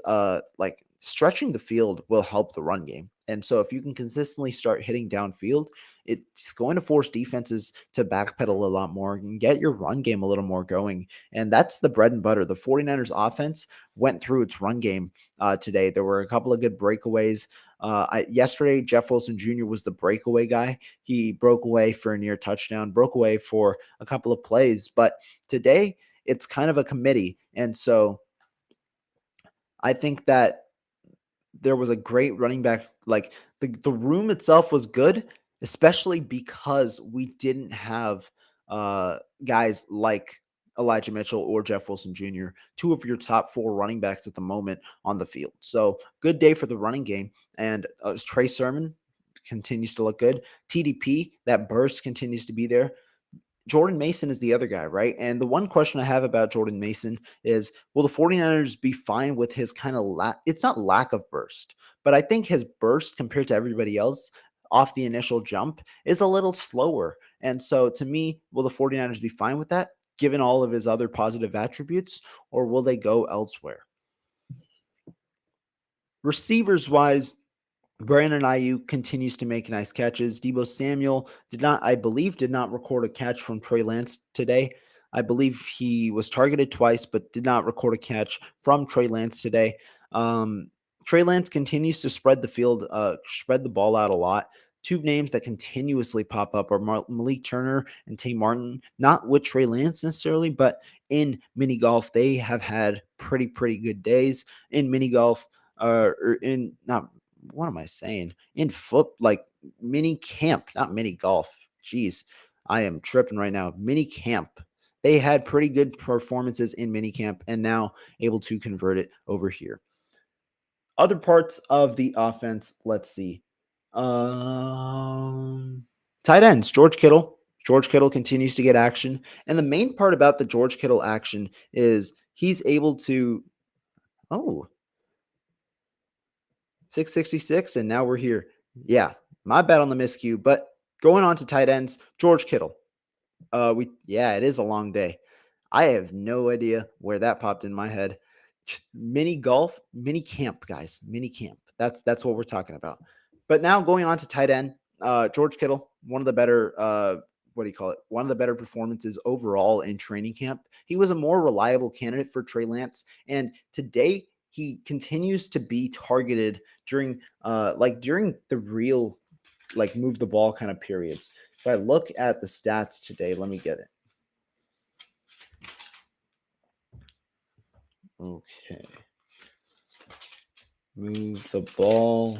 like stretching the field will help the run game. And so if you can consistently start hitting downfield, it's going to force defenses to backpedal a lot more and get your run game a little more going. And that's the bread and butter. The 49ers offense went through its run game today. There were a couple of good breakaways. Yesterday, Jeff Wilson Jr. was the breakaway guy. He broke away for a near touchdown, broke away for a couple of plays. But today, it's kind of a committee. And so I think that there was a great running back. Like the room itself was good, especially because we didn't have guys like Elijah Mitchell or Jeff Wilson Jr., two of your top four running backs at the moment on the field. So good day for the running game. And Trey Sermon continues to look good. TDP, that burst continues to be there. Jordan Mason is the other guy, right? And the one question I have about Jordan Mason is, will the 49ers be fine with his kind of it's not lack of burst, but I think his burst compared to everybody else off the initial jump is a little slower. And so to me, will the 49ers be fine with that given all of his other positive attributes, or will they go elsewhere? Receivers wise, Brandon Ayuk continues to make nice catches. Deebo Samuel I believe, did not record a catch from Trey Lance today. I believe he was targeted twice, but did not record a catch from Trey Lance today. Trey Lance continues to spread the field, spread the ball out a lot. Two names that continuously pop up are Malik Turner and Tay Martin, not with Trey Lance necessarily, but in mini golf, they have had pretty good days in mini golf, or in not what am I saying? In like mini camp, not mini golf. Jeez, I am tripping right now. Mini camp. They had pretty good performances in mini camp and now able to convert it over here. Other parts of the offense, let's see. Tight ends, George Kittle. George Kittle continues to get action. And the main part about the George Kittle action is he's able to, oh, 666, and now we're here. Yeah, my bad on the miscue, but going on to tight ends, George Kittle. It is a long day. I have no idea where that popped in my head. Mini golf, mini camp, guys, mini camp. That's what we're talking about. But now going on to tight end, George Kittle, one of the better what do you call it? One of the better performances overall in training camp. He was a more reliable candidate for Trey Lance, and today he continues to be targeted during during the real move the ball kind of periods. If I look at the stats today, let me get it. Okay. Move the ball.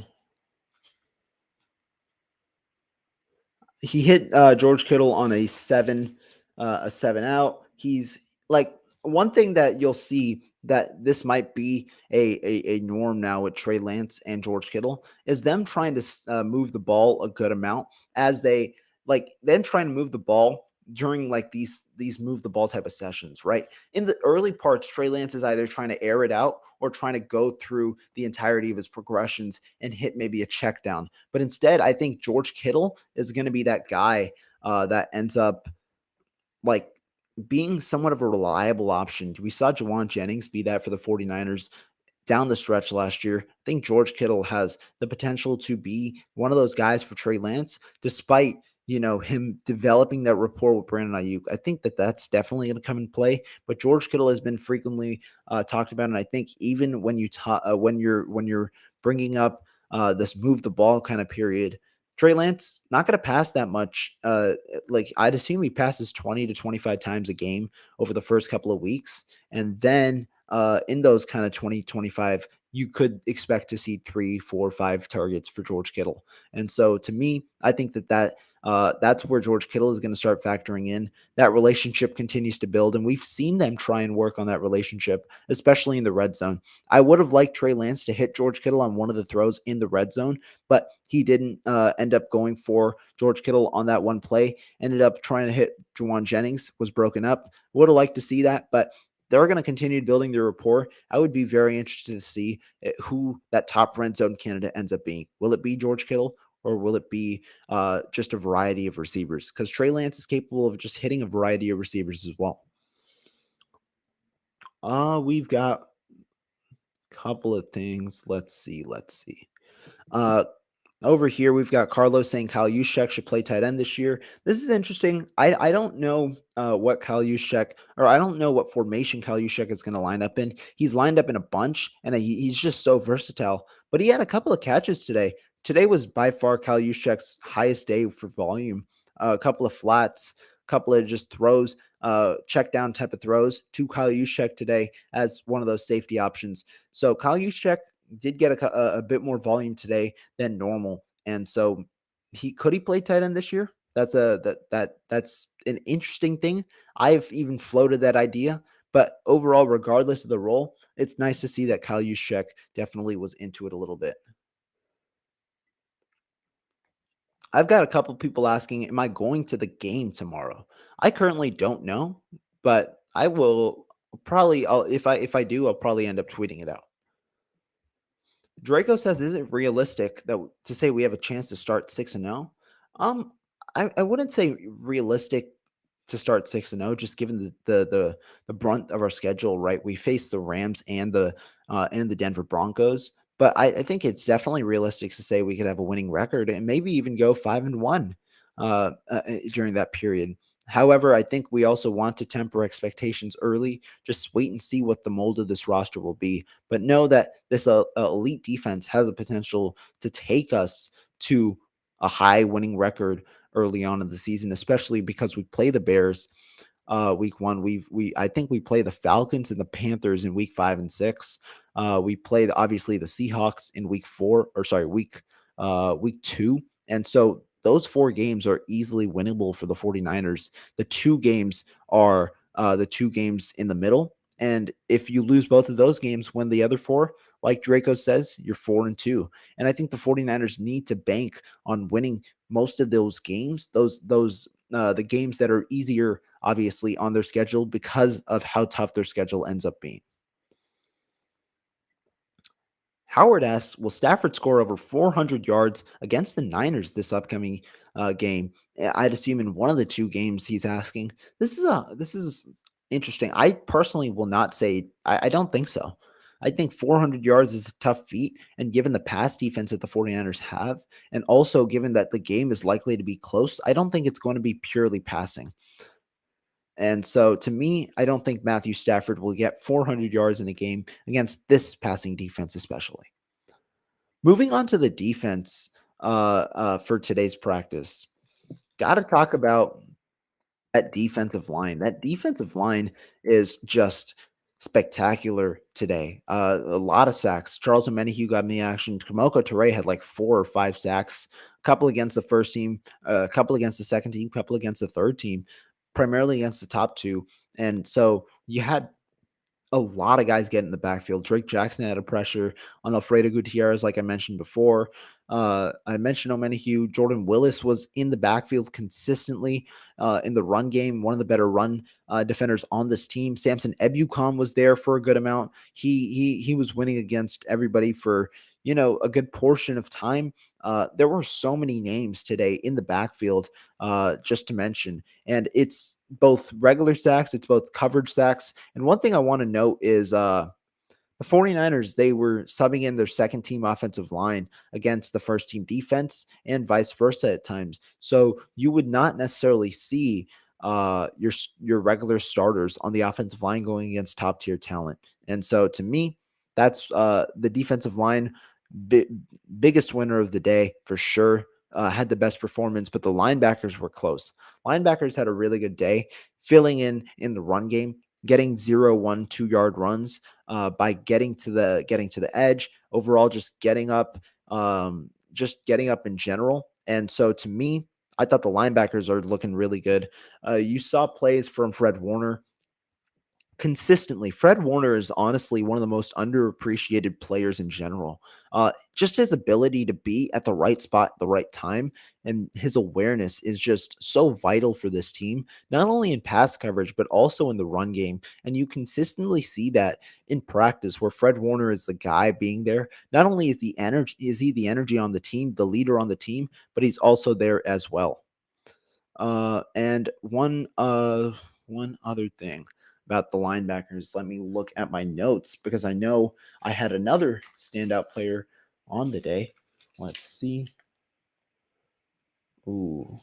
He hit George Kittle on a 7 out. He's like one thing that you'll see that this might be a norm now with Trey Lance and George Kittle is them trying to move the ball a good amount as they them trying to move the ball during these move the ball type of sessions, right? In the early parts, Trey Lance is either trying to air it out or trying to go through the entirety of his progressions and hit maybe a check down. But instead, I think George Kittle is going to be that guy that ends up like being somewhat of a reliable option. We saw Jawan Jennings be that for the 49ers down the stretch last year. I think George Kittle has the potential to be one of those guys for Trey Lance, despite him developing that rapport with Brandon Ayuk. I think that that's definitely going to come in play. But George Kittle has been frequently talked about, and I think even when you're bringing up this move the ball kind of period, Trey Lance not going to pass that much. I'd assume he passes 20 to 25 times a game over the first couple of weeks, and then in those kind of 20-25, you could expect to see 3, 4, 5 targets for George Kittle. And so to me, I think that's where George Kittle is going to start factoring in. That relationship continues to build, and we've seen them try and work on that relationship, especially in the red zone. I would have liked Trey Lance to hit George Kittle on one of the throws in the red zone, but he didn't end up going for George Kittle on that one play. Ended up trying to hit Jawan Jennings, was broken up. Would have liked to see that, but they're going to continue building their rapport. I would be very interested to see who that top red zone candidate ends up being. Will it be George Kittle, or will it be just a variety of receivers? Because Trey Lance is capable of just hitting a variety of receivers as well. We've got a couple of things. Let's see. Over here, we've got Carlos saying Kyle Juszczyk should play tight end this year. This is interesting. I don't know what Kyle Juszczyk, or I don't know what formation Kyle Juszczyk is going to line up in. He's lined up in a bunch, and he's just so versatile. But he had a couple of catches today. Today was by far Kyle Juszczyk's highest day for volume. A couple of flats, a couple of just throws, check down type of throws to Kyle Juszczyk today as one of those safety options. So Kyle Juszczyk did get a bit more volume today than normal, and so he play tight end this year. That's that's an interesting thing. I've even floated that idea, but overall, regardless of the role, it's nice to see that Kyle Juszczyk definitely was into it a little bit. I've got a couple people asking, "Am I going to the game tomorrow?" I currently don't know, but I will probably. If I do, I'll probably end up tweeting it out. Draco says, "Is it realistic that to say we have a chance to start 6-0?" Um, I wouldn't say realistic to start 6-0, just given the brunt of our schedule. Right, we face the Rams and the Denver Broncos, but I think it's definitely realistic to say we could have a winning record and maybe even go 5-1 during that period. However, I think we also want to temper expectations early. Just wait and see what the mold of this roster will be. But know that this elite defense has a potential to take us to a high winning record early on in the season, especially because we play the Bears week one. We I think we play the Falcons and the Panthers in week 5 and 6. We play obviously the Seahawks in week four, or sorry, week two. And so those four games are easily winnable for the 49ers. The two games are the two games in the middle. And if you lose both of those games, win the other four, like Draco says, you're 4-2. And I think the 49ers need to bank on winning most of those games, those the games that are easier, obviously, on their schedule because of how tough their schedule ends up being. Howard asks, will Stafford score over 400 yards against the Niners this upcoming game? I'd assume in one of the two games he's asking. This is interesting. I personally will not say I don't think so. I think 400 yards is a tough feat, and given the pass defense that the 49ers have, and also given that the game is likely to be close, I don't think it's going to be purely passing. And so to me, I don't think Matthew Stafford will get 400 yards in a game against this passing defense, especially. Moving on to the defense for today's practice, got to talk about that defensive line. That defensive line is just spectacular today. A lot of sacks. Charles Omenihu got in the action. Kamoko Ture had like 4 or 5 sacks. A couple against the first team, a couple against the second team, a couple against the third team, primarily against the top two. And so you had a lot of guys get in the backfield. Drake Jackson had a pressure on Alfredo Gutierrez, like I mentioned before. I mentioned Omenihu. Jordan Willis was in the backfield consistently in the run game, one of the better run defenders on this team. Samson Ebukam was there for a good amount. He was winning against everybody for a good portion of time. There were so many names today in the backfield, just to mention, and it's both regular sacks, it's both coverage sacks. And one thing I want to note is the 49ers, they were subbing in their second team offensive line against the first team defense and vice versa at times. So you would not necessarily see your regular starters on the offensive line going against top tier talent. And so to me, that's the defensive line bi- biggest winner of the day for sure. Had the best performance, but the linebackers were close. Linebackers had a really good day, filling in the run game, getting 0, 1, 2 yard runs by getting to the edge. Overall, just getting up in general. And so to me, I thought the linebackers are looking really good. You saw plays from Fred Warner consistently. Fred Warner is honestly one of the most underappreciated players in general. Just his ability to be at the right spot at the right time and his awareness is just so vital for this team, not only in pass coverage, but also in the run game. And you consistently see that in practice where Fred Warner is the guy being there. Not only is he the energy on the team, the leader on the team, but he's also there as well. And one other thing about the linebackers, let me look at my notes because I know I had another standout player on the day. Let's see. Ooh.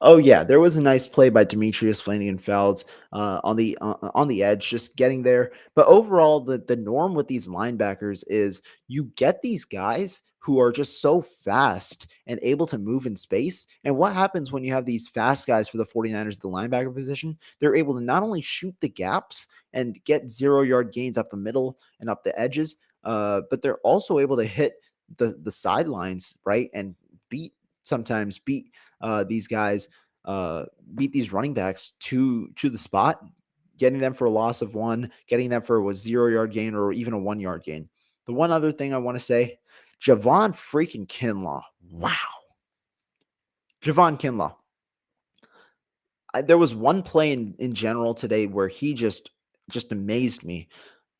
Oh yeah, there was a nice play by Demetrius Flanagan-Fouts on the edge, just getting there. But overall, the norm with these linebackers is you get these guys who are just so fast and able to move in space. And what happens when you have these fast guys for the 49ers at the linebacker position? They're able to not only shoot the gaps and get 0 yard gains up the middle and up the edges, but they're also able to hit the sidelines, right? And beat sometimes beat these guys, beat these running backs to the spot, getting them for a loss of one, getting them for a 0 yard gain or even a 1 yard gain. The one other thing I want to say, Javon freaking Kinlaw. Wow. Javon Kinlaw. There was one play in general today where he just amazed me.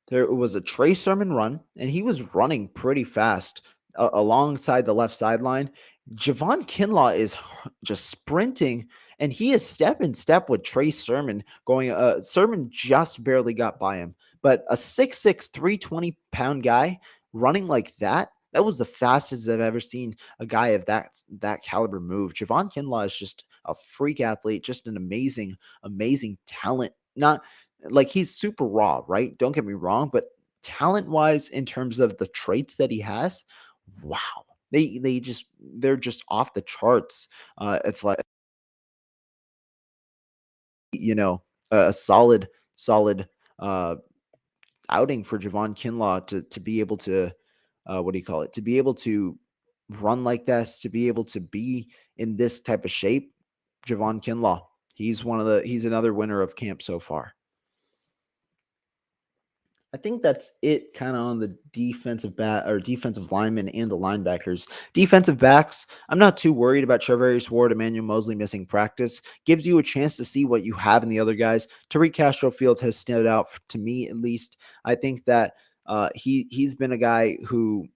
There was a Trey Sermon run, and he was running pretty fast alongside the left sideline. Javon Kinlaw is just sprinting, and he is step in step with Trey Sermon going. Sermon just barely got by him, but a 6'6", 320-pound guy running like that, That was the fastest I've ever seen a guy of that caliber move. Javon Kinlaw is just a freak athlete, just an amazing talent. Not like he's super raw, right? Don't get me wrong, but talent wise, in terms of the traits that he has, wow, they're just off the charts. It's like, you know, a solid uh outing for Javon Kinlaw to be able to what do you call it? To be able to run like this, to be able to be in this type of shape. Javon Kinlaw, he's another winner of camp so far. I think that's it kind of on the defensive back or defensive linemen and the linebackers. Defensive backs, I'm not too worried about Trevarius Ward, Emmanuel Mosley missing practice. Gives you a chance to see what you have in the other guys. Tariq Castro Fields has stood out to me at least. I think that he's been a guy who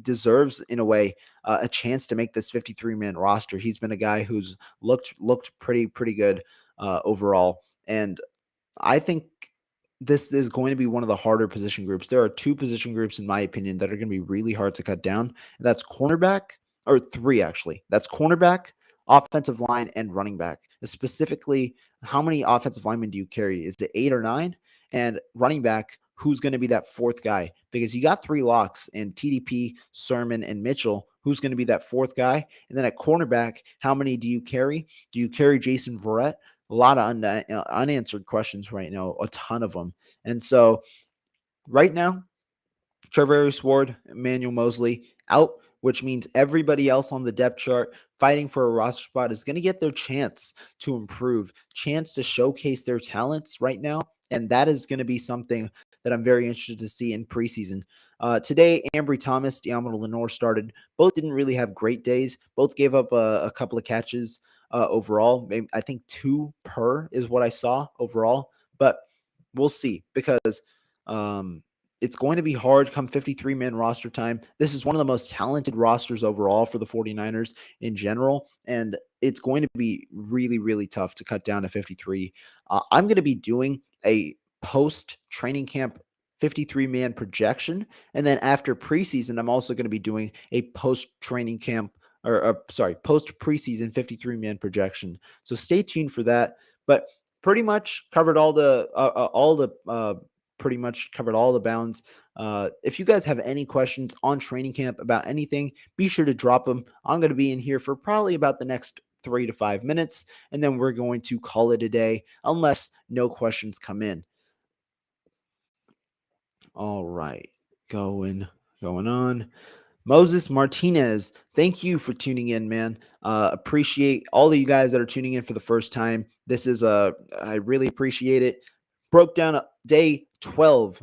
deserves in a way a chance to make this 53-man roster. He's been a guy who's looked pretty good overall, and I think this is going to be one of the harder position groups. There are two position groups, in my opinion, that are going to be really hard to cut down. And that's cornerback, or three actually. That's cornerback, offensive line, and running back. Specifically, how many offensive linemen do you carry? Is it 8 or 9? And running back, who's going to be that fourth guy? Because you got three locks in TDP, Sermon, and Mitchell. Who's going to be that fourth guy? And then at cornerback, how many do you carry? Do you carry Jason Verrett? A lot of unanswered questions right now, a ton of them. And so right now, Trevarius Ward, Emmanuel Mosley out, which means everybody else on the depth chart fighting for a roster spot is going to get their chance to improve, chance to showcase their talents right now. And that is going to be something that I'm very interested to see in preseason. Today, Ambry Thomas, Deommodore Lenoir started. Both didn't really have great days. Both gave up a couple of catches overall. Maybe, I think 2 per is what I saw overall. But we'll see because it's going to be hard come 53-man roster time. This is one of the most talented rosters overall for the 49ers in general, and it's going to be really tough to cut down to 53. I'm going to be doing a post-training camp 53-man projection, and then after preseason, I'm also going to be doing a post-training camp post-preseason 53-man projection. So stay tuned for that. But pretty much covered pretty much covered all the bounds. If you guys have any questions on training camp about anything, be sure to drop them. I'm going to be in here for probably about the next 3 to 5 minutes, and then we're going to call it a day unless no questions come in. All right, going on. Moses Martinez, thank you for tuning in, man. Appreciate all of you guys that are tuning in for the first time. This is I really appreciate it. Broke down day 12.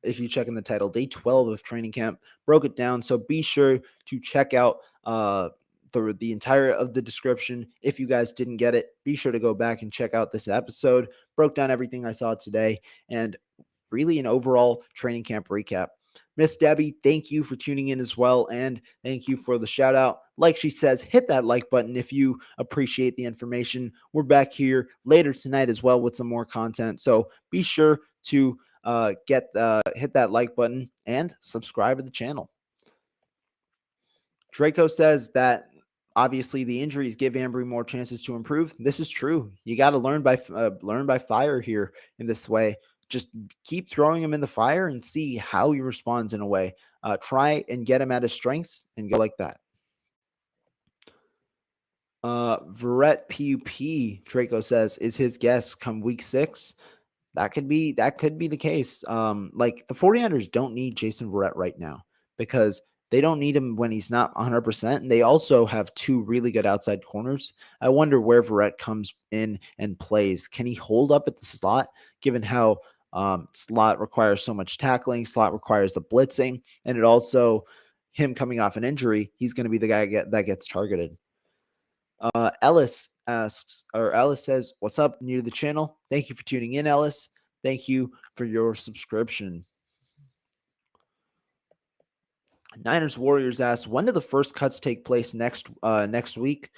If you check in the title, day 12 of training camp, broke it down. So be sure to check out the entire of the description. If you guys didn't get it, be sure to go back and check out this episode. Broke down everything I saw today, and really an overall training camp recap. Miss Debbie, thank you for tuning in as well. And thank you for the shout out. Like she says, hit that like button if you appreciate the information. We're back here later tonight as well with some more content. So be sure to hit that like button and subscribe to the channel. Draco says that obviously the injuries give Ambry more chances to improve. This is true. You got to learn by fire here in this way. Just keep throwing him in the fire and see how he responds in a way. Try and get him at his strengths and go like that. Verrett PUP, Draco says, is his guess come week 6. That could be the case. Like the 49ers don't need Jason Verrett right now because they don't need him when he's not 100%. And they also have 2 really good outside corners. I wonder where Verrett comes in and plays. Can he hold up at the slot given how slot requires so much tackling, slot requires the blitzing, and it also him coming off an injury, he's going to be the guy that gets targeted. Ellis says, what's up? New to the channel. Thank you for tuning in, Ellis. Thank you for your subscription. Niners Warriors asks, when do the first cuts take place next week?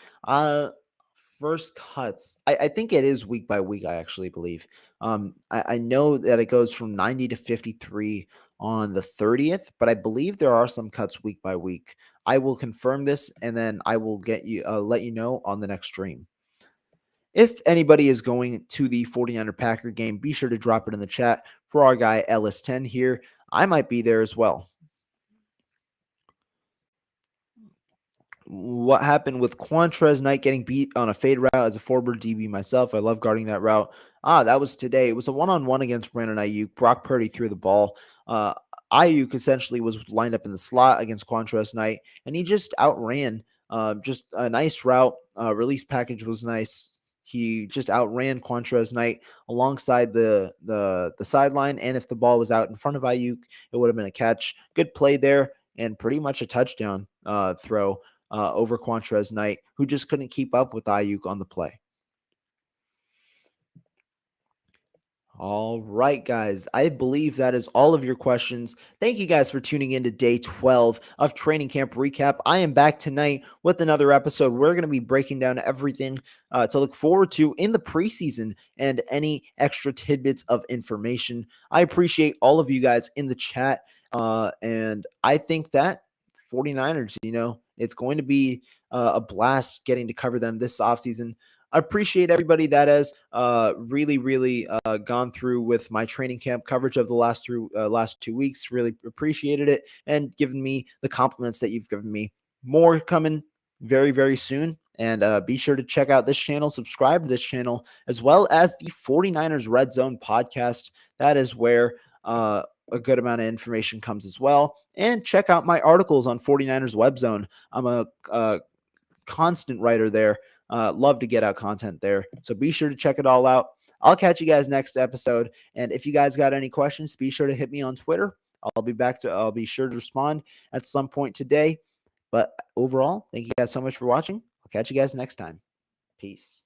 First cuts. I think it is week by week, I actually believe. I know that it goes from 90 to 53 on the 30th, but I believe there are some cuts week by week. I will confirm this and then I will let you know on the next stream. If anybody is going to the 49er Packer game, be sure to drop it in the chat for our guy Ellis10 here. I might be there as well. What happened with Quantrez Knight getting beat on a fade route as a forward DB myself. I love guarding that route. That was today. It was a one-on-one against Brandon Ayuk. Brock Purdy threw the ball. Ayuk essentially was lined up in the slot against Quantrez Knight, and he just outran. Just a nice route. Release package was nice. He just outran Quantrez Knight alongside the sideline, and if the ball was out in front of Ayuk, it would have been a catch. Good play there, and pretty much a touchdown throw over Quantrez Knight, who just couldn't keep up with Ayuk on the play. All right, guys. I believe that is all of your questions. Thank you guys for tuning in to day 12 of Training Camp Recap. I am back tonight with another episode. We're going to be breaking down everything to look forward to in the preseason and any extra tidbits of information. I appreciate all of you guys in the chat. And I think that 49ers, it's going to be a blast getting to cover them this offseason. I appreciate everybody that has really gone through with my training camp coverage of the last 2 weeks. Really appreciated it and given me the compliments that you've given me. More coming very soon. And be sure to check out this channel, subscribe to this channel, as well as the 49ers RedZone podcast. That is where a good amount of information comes as well. And check out my articles on 49ers WebZone. I'm a constant writer there. Love to get out content there. So be sure to check it all out. I'll catch you guys next episode. And if you guys got any questions, be sure to hit me on Twitter. I'll be sure to respond at some point today. But overall, thank you guys so much for watching. I'll catch you guys next time. Peace.